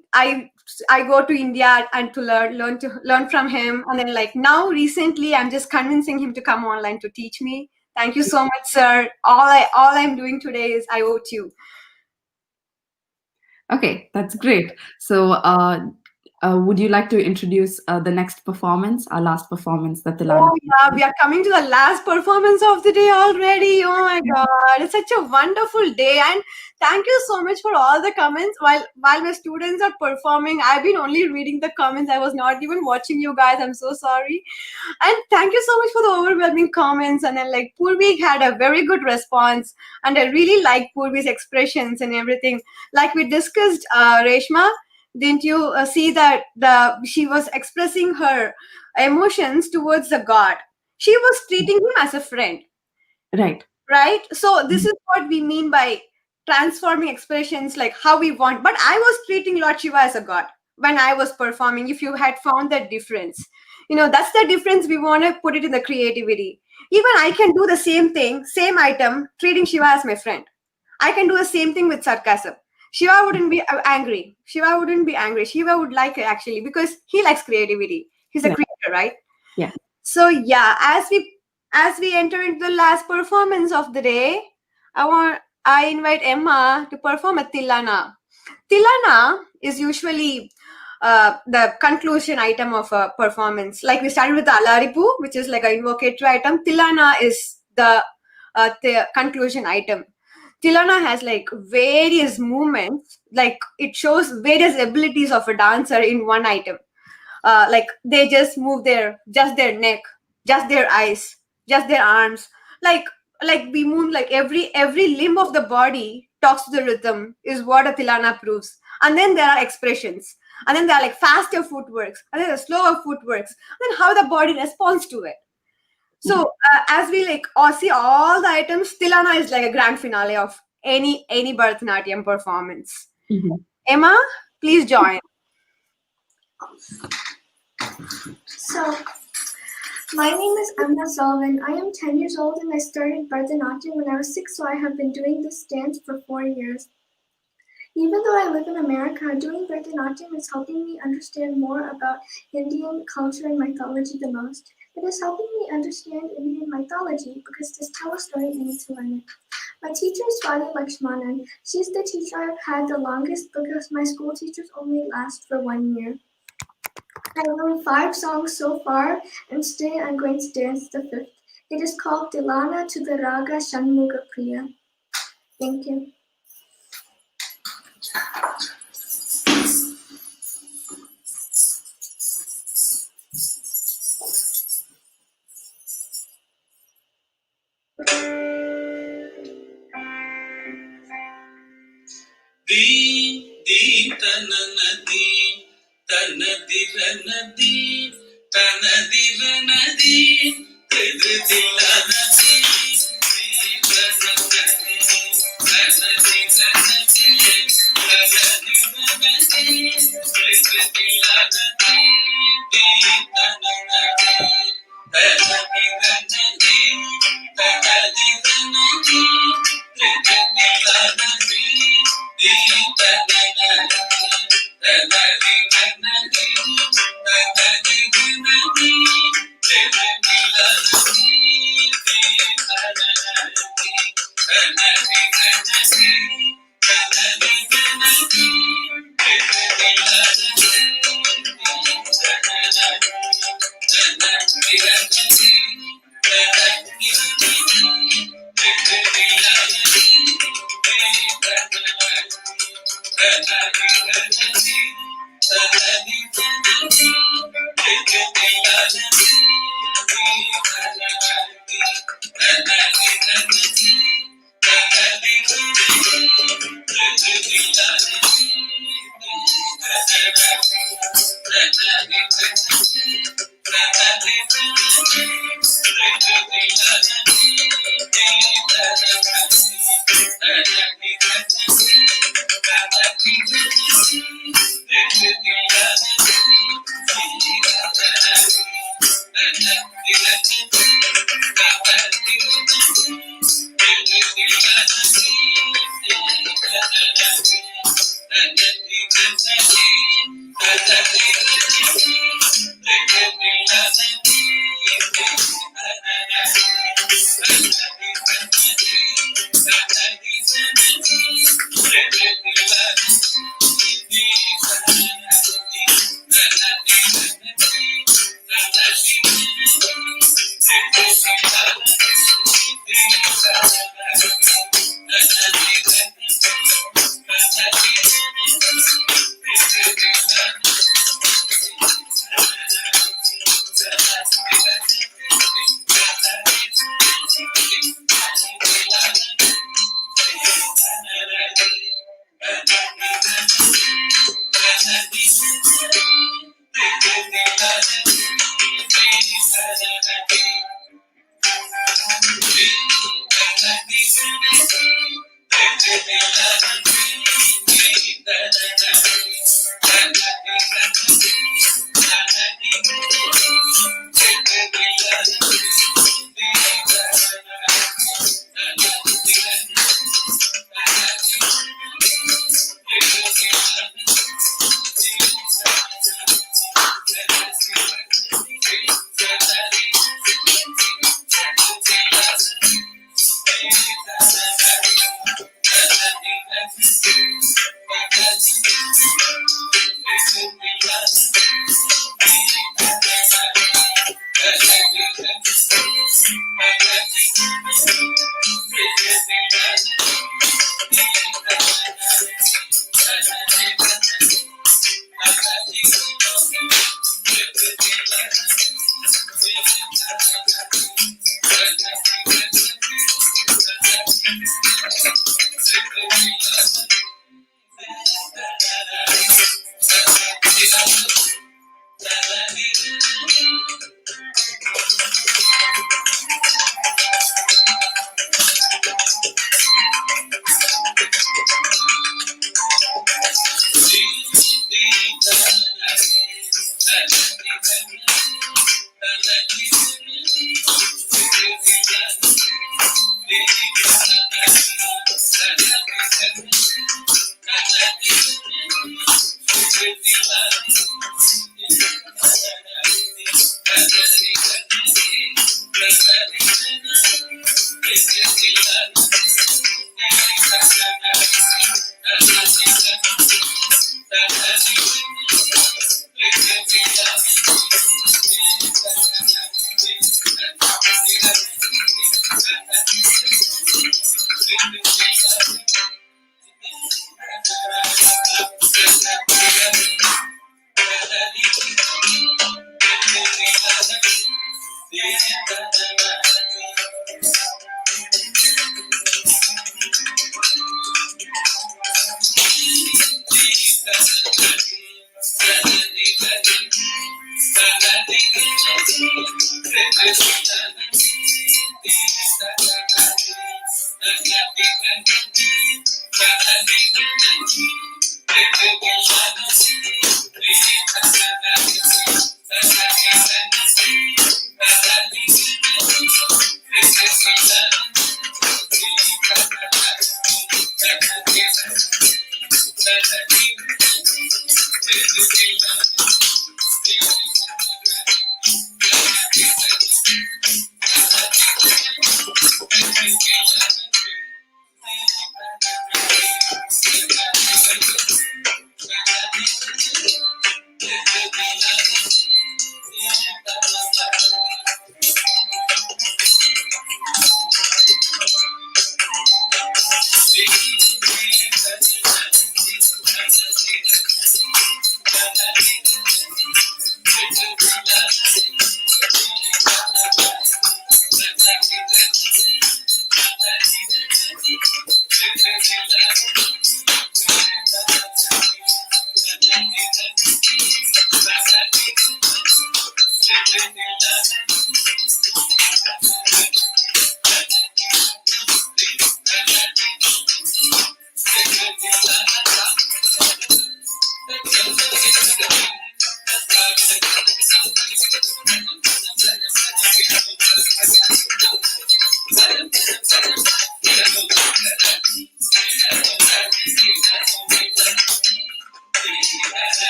go to India and to learn from him, and then like now recently I'm just convincing him to come online to teach me. Thank you so much, sir. All I'm doing today is I owe to you. Okay, that's great. So would you like to introduce the next performance, our last performance that the Oh yeah, we are coming to the last performance of the day already. Oh my god, it's such a wonderful day, and thank you so much for all the comments. While my students are performing, I've been only reading the comments. I was not even watching you guys. I'm so sorry. And thank you so much for the overwhelming comments. And then like Purvi had a very good response, and I really like Purvi's expressions and everything. Like we discussed, Reshma, didn't you see that she was expressing her emotions towards the god? She was treating him as a friend. Right. So this is what we mean by transforming expressions, like how we want. But I was treating Lord Shiva as a god when I was performing. If you had found that difference, that's the difference. We want to put it in the creativity. Even I can do the same thing, same item, treating Shiva as my friend. I can do the same thing with sarcasm. Shiva wouldn't be angry. Shiva wouldn't be angry. Shiva would like it actually, because he likes creativity. He's a creator, right? Yeah. So yeah, as we enter into the last performance of the day, I invite Emma to perform a Tilana. Tilana is usually the conclusion item of a performance. Like we started with the Alaripu, which is like an invocatory item. Tilana is the conclusion item. Tilana has like various movements, like it shows various abilities of a dancer in one item. Like they just move just their neck, just their eyes, just their arms. Like we move like every limb of the body talks to the rhythm is what a Tilana proves. And then there are expressions. And then there are like faster footworks. And then there are slower footworks. And then how the body responds to it. So as we like see all the items, Tilana is like a grand finale of any Bharatanatyam performance. Emma, please join. So, my name is Emma Selvin. I am 10 years old and I started Bharatanatyam when I was 6, so I have been doing this dance for 4 years. Even though I live in America, doing Bharatanatyam is helping me understand more about Indian culture and mythology the most. It is helping me understand Indian mythology because to tell a story, I need to learn it. My teacher is Swathi Lakshmanan. She's the teacher I've had the longest because my school teachers only last for 1 year. I learned 5 songs so far, and today I'm going to dance the 5th. It is called Tilana to the Raga Shanmuga Priya. Thank you.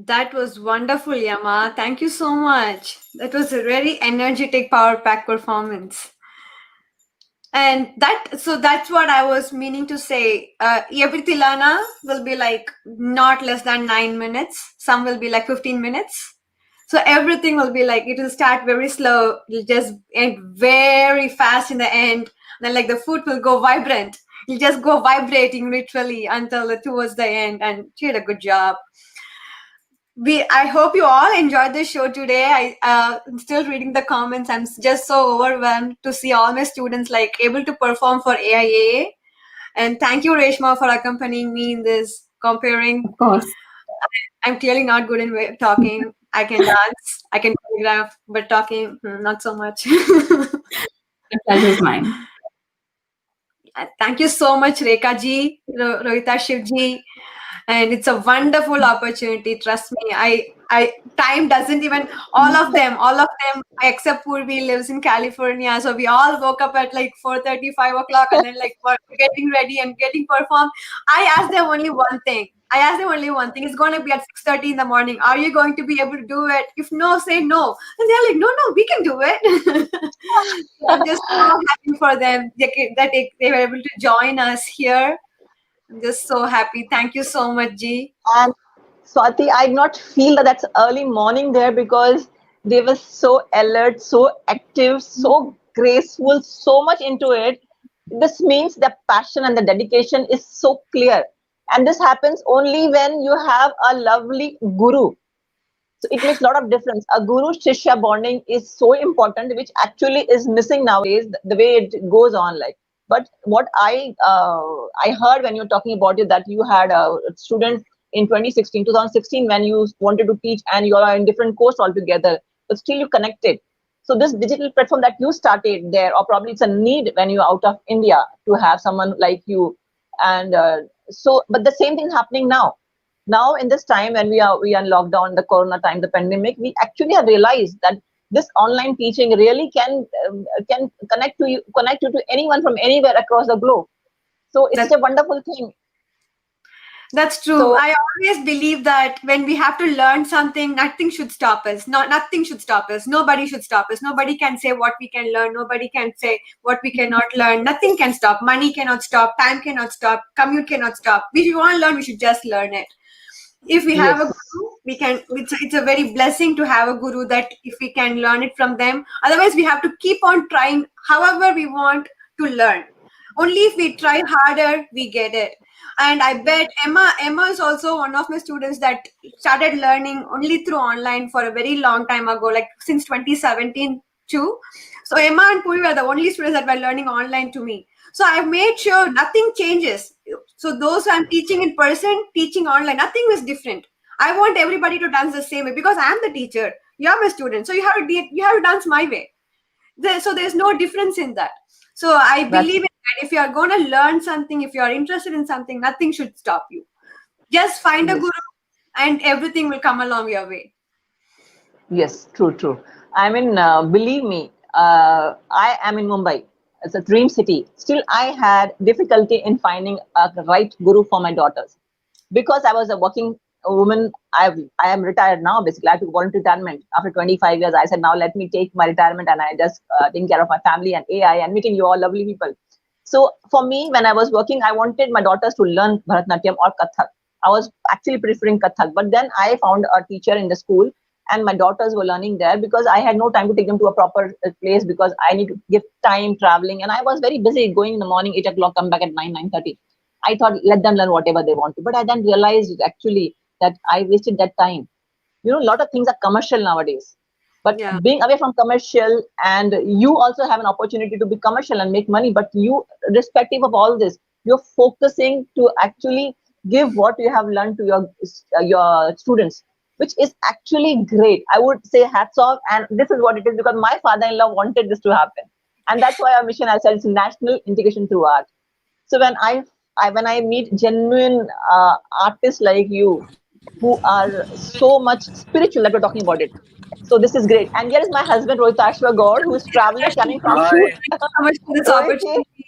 That was wonderful, Yama. Thank you so much. That was a very energetic power pack performance. And that's what I was meaning to say. Every Tilana will be like not less than 9 minutes. Some will be like 15 minutes. So everything will be like, it will start very slow. It'll just end very fast in the end. Then like the foot will go vibrant. You'll just go vibrating literally until towards the end. And she did a good job. I hope you all enjoyed the show today. I'm still reading the comments. I'm just so overwhelmed to see all my students like able to perform for AIAA. And thank you, Reshma, for accompanying me in this comparing. Of course. I'm clearly not good in talking. I can dance, I can choreograph, but talking, not so much. The pleasure is mine. Thank you so much, Rekha ji, Rohita Shiv ji. And it's a wonderful opportunity. Trust me. Time doesn't even, all of them except Purvi lives in California. So we all woke up at like 4:30, 5 o'clock, and then like we're getting ready and getting performed. I asked them only one thing. It's going to be at 6:30 in the morning. Are you going to be able to do it? If no, say no. And they're like, no, we can do it. So I'm just so having for them that they were able to join us here. I'm just so happy. Thank you so much, Ji. And Swati, I did not feel that that's early morning there because they were so alert, so active, so graceful, so much into it. This means the passion and the dedication is so clear. And this happens only when you have a lovely guru. So it makes a lot of difference. A guru shishya bonding is so important, which actually is missing nowadays, the way it goes on. Like, but what I heard when you were talking about it, that you had a student in 2016 when you wanted to teach and you are in different course altogether, but still you connected. So this digital platform that you started there, or probably it's a need when you're out of India to have someone like you, and but the same thing is happening now. Now in this time when we are in lockdown, the corona time, the pandemic, we actually have realized that this online teaching really can connect you to anyone from anywhere across the globe. So it's such a wonderful thing. That's true. So, I always believe that when we have to learn something, nothing should stop us. Nothing should stop us. Nobody should stop us. Nobody can say what we can learn. Nobody can say what we cannot learn. Nothing can stop. Money cannot stop. Time cannot stop. Commute cannot stop. If you want to learn, we should just learn it. If we have a guru, we can. It's a very blessing to have a guru that if we can learn it from them. Otherwise, we have to keep on trying however we want to learn. Only if we try harder, we get it. And I bet Emma is also one of my students that started learning only through online for a very long time ago, like since 2017 too. So Emma and Puri were the only students that were learning online to me. So I've made sure nothing changes. So those who I'm teaching in person, teaching online, nothing is different. I want everybody to dance the same way because I am the teacher. You're my student. So you have to dance my way. So there's no difference in that. So I believe in that. If you are going to learn something, if you are interested in something, nothing should stop you. Just find a guru and everything will come along your way. Yes, true. I mean, believe me, I am in Mumbai. It's a dream city. Still, I had difficulty in finding a right guru for my daughters because I was a working woman. I am retired now. Basically, I took voluntary retirement after 25 years. I said, now let me take my retirement, and I just taking care of my family and AI and meeting you all lovely people. So for me, when I was working, I wanted my daughters to learn Bharatanatyam or Kathak. I was actually preferring Kathak, but then I found a teacher in the school, and my daughters were learning there because I had no time to take them to a proper place because I need to give time traveling, and I was very busy going in the morning, 8 o'clock, come back at 9:30. I thought let them learn whatever they want to, but I then realized actually that I wasted that time. You know, a lot of things are commercial nowadays, but being away from commercial, and you also have an opportunity to be commercial and make money, but you, irrespective of all this, you're focusing to actually give what you have learned to your students, which is actually great. I would say hats off, and this is what it is because my father-in-law wanted this to happen, and that's why our mission, I said, is national integration through art. So when I meet genuine artists like you, who are so much spiritual, that we're talking about it. So this is great. And here is my husband, Rohitashwa Gaur, who is traveling, coming from shoot. So much for this opportunity.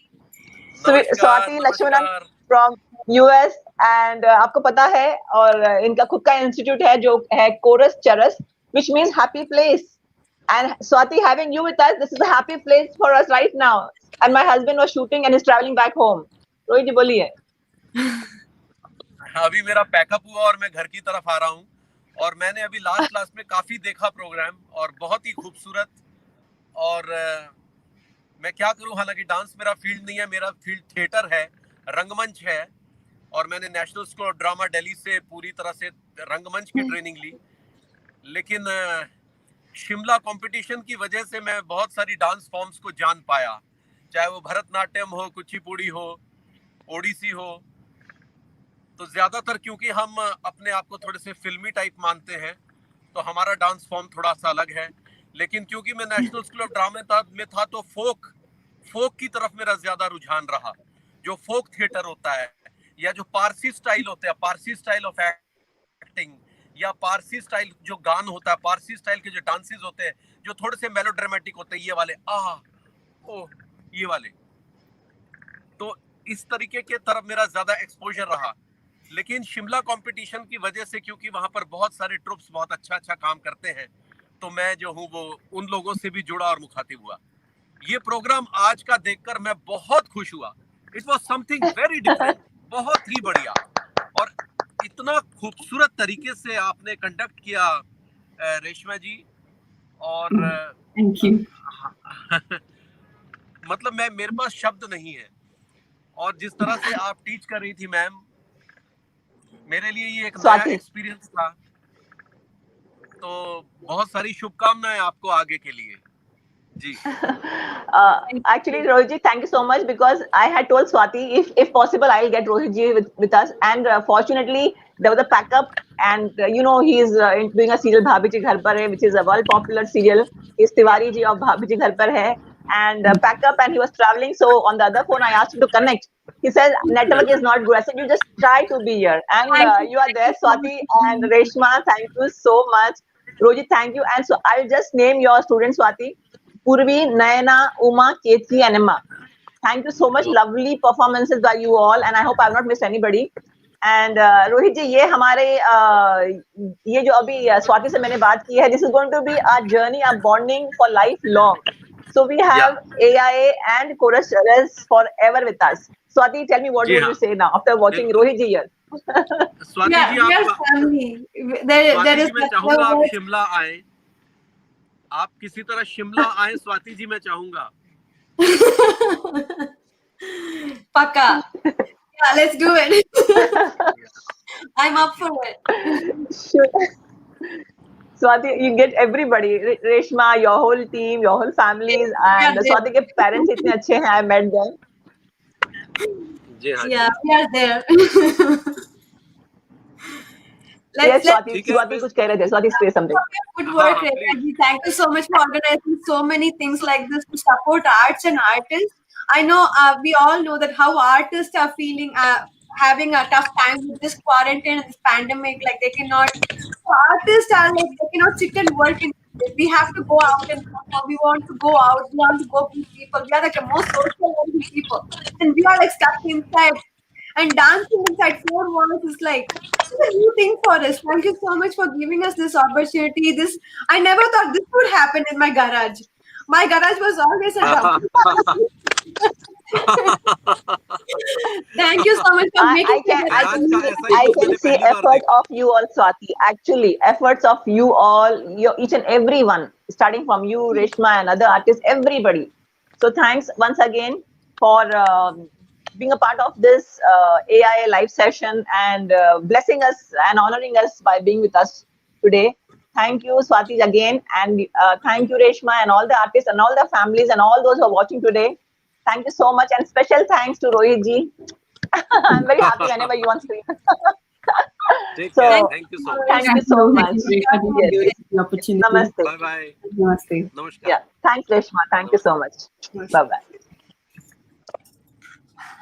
Swati Lakshmanan from US, and आपको पता है, और इनका खुद का institute है जो है Choros Charas, which means happy place. And Swati, having you with us, this is a happy place for us right now. And my husband was shooting and is traveling back home. Rohit जी बोलिए. अभी मेरा pack up हुआ और मैं घर की तरफ आ रहा हूँ, और मैंने अभी लास्ट क्लास में काफी देखा प्रोग्राम और बहुत ही खूबसूरत. और मैं क्या करूँ, हालांकि डांस मेरा फील्ड नहीं है, मेरा फील्ड थिएटर है, रंगमंच है, और मैंने national school of drama Delhi से पूरी तरह से रंगमंच की ट्रेनिंग ली. लेकिन शिमला कंपटीशन की वजह से मैं बहुत सारी डांस फॉर्म्स को जान पाया, चाहे वो भरतनाट्यम हो, कुचिपुड़ी हो, ओडिसी हो. तो ज्यादातर क्योंकि हम अपने आप को थोड़े से फिल्मी टाइप मानते हैं, तो हमारा डांस फॉर्म थोड़ा सा अलग है. लेकिन क्योंकि मैं नेशनल स्कूल ऑफ ड्रामा में था तो फोक की तरफ मेरा ज्यादा रुझान रहा. जो फोक थिएटर होता है, या जो पारसी स्टाइल होता है, पारसी स्टाइल ऑफ एक्टिंग, या पारसी स्टाइल जो गान होता है, पारसी स्टाइल के जो डांसेस होते हैं जो थोड़े से मेलोड्रामेटिक होते हैं, ये वाले ये वाले, तो इस तरीके के तरफ मेरा ज्यादा एक्सपोजर रहा. लेकिन शिमला कंपटीशन की वजह से, क्योंकि वहां पर बहुत सारे ट्रुप्स बहुत अच्छा काम करते हैं, तो मैं जो हूँ वो उन लोगों से भी जुड़ा और मुखातिब हुआ. ये प्रोग्राम आज का देखकर मैं बहुत खुश हुआ। It was something very different, बहुत ही बढ़िया, और इतना खूबसूरत तरीके से आपने कंडक्ट किया रेशमा जी। और थैंक यू। मतलब मेरे पास शब्द नहीं है, और जिस तरह से आप टीच कर रही थी मैम, मेरे लिए ये एक नया स्वाति। एक्सपीरियंस था। तो बहुत सारी शुभकामनाएं आपको आगे के लिए जी। Actually, Rohit ji, thank you so much, because I had told Swati if possible I'll get Rohit ji with us, and fortunately there was a backup, and you know he is doing a serial Bhabhi Ji Ghar Par Hai, which is a world popular serial. He's Tiwari ji of Bhabhi Ji Ghar Par Hai, and backup, and he was traveling. So on the other phone I asked him to connect. He said network is not good. I said you just try to be here, and you are there, Swati and Reshma. Thank you so much. Rohit, thank you. And so I'll just name your students, Swati. Purvi, Nayana, Uma, Ketaki, and Emma. Thank you so much. Lovely performances by you all, and I hope I have not missed anybody. And Rohit ji, ये हमारे ये जो अभी स्वाति से मैंने बात की है, this is going to be a journey, a bonding for lifelong. So we have AIA and Choros Charas forever with us. Swati, tell me what do you say now after watching Rohit ji here? Swati ji, we are आप family. There is मैं चाहूंगा आप शिमला आए, आप किसी तरह शिमला आए स्वाति जी, मैं चाहूंगा। Paka. Yeah, let's do it. I'm up for it. Sure. Swati, you get everybody, Reshma, your whole team, your whole families, and Swati के parents इतने अच्छे हैं, I met them. Yeah, we are there. Yes, Swati कुछ कह रहे थे. Swati, say something. Good work, Rekha ji. Thank you so much for organizing so many things like this to support arts and artists. I know we all know that how artists are feeling, having a tough time with this quarantine and this pandemic. Like they cannot, artists are like they cannot sit and work. We have to go out and perform. We want to go out. We want to go meet people. We are like the most social people, and we are like stuck inside. And dancing inside four walls is like a new thing for us. Thank you so much for giving us this opportunity. I never thought this would happen in my garage. My garage was always a drum. Thank you so much for making I can see effort of you all, Swati. Actually, efforts of you all, each and every one, starting from you, Reshma, and other artists, everybody. So thanks once again for being a part of this AIA live session, and blessing us and honoring us by being with us today. Thank you, Swati, again, and thank you, Reshma, and all the artists and all the families and all those who are watching today. Thank you so much, and special thanks to Rohit ji. I'm very happy whenever you on screen. Take care. Thank you so much. Thank you so much. Namaste. Bye bye. Namaste. Namaskar. Yeah, thanks, Reshma. Thank you so much. Bye bye.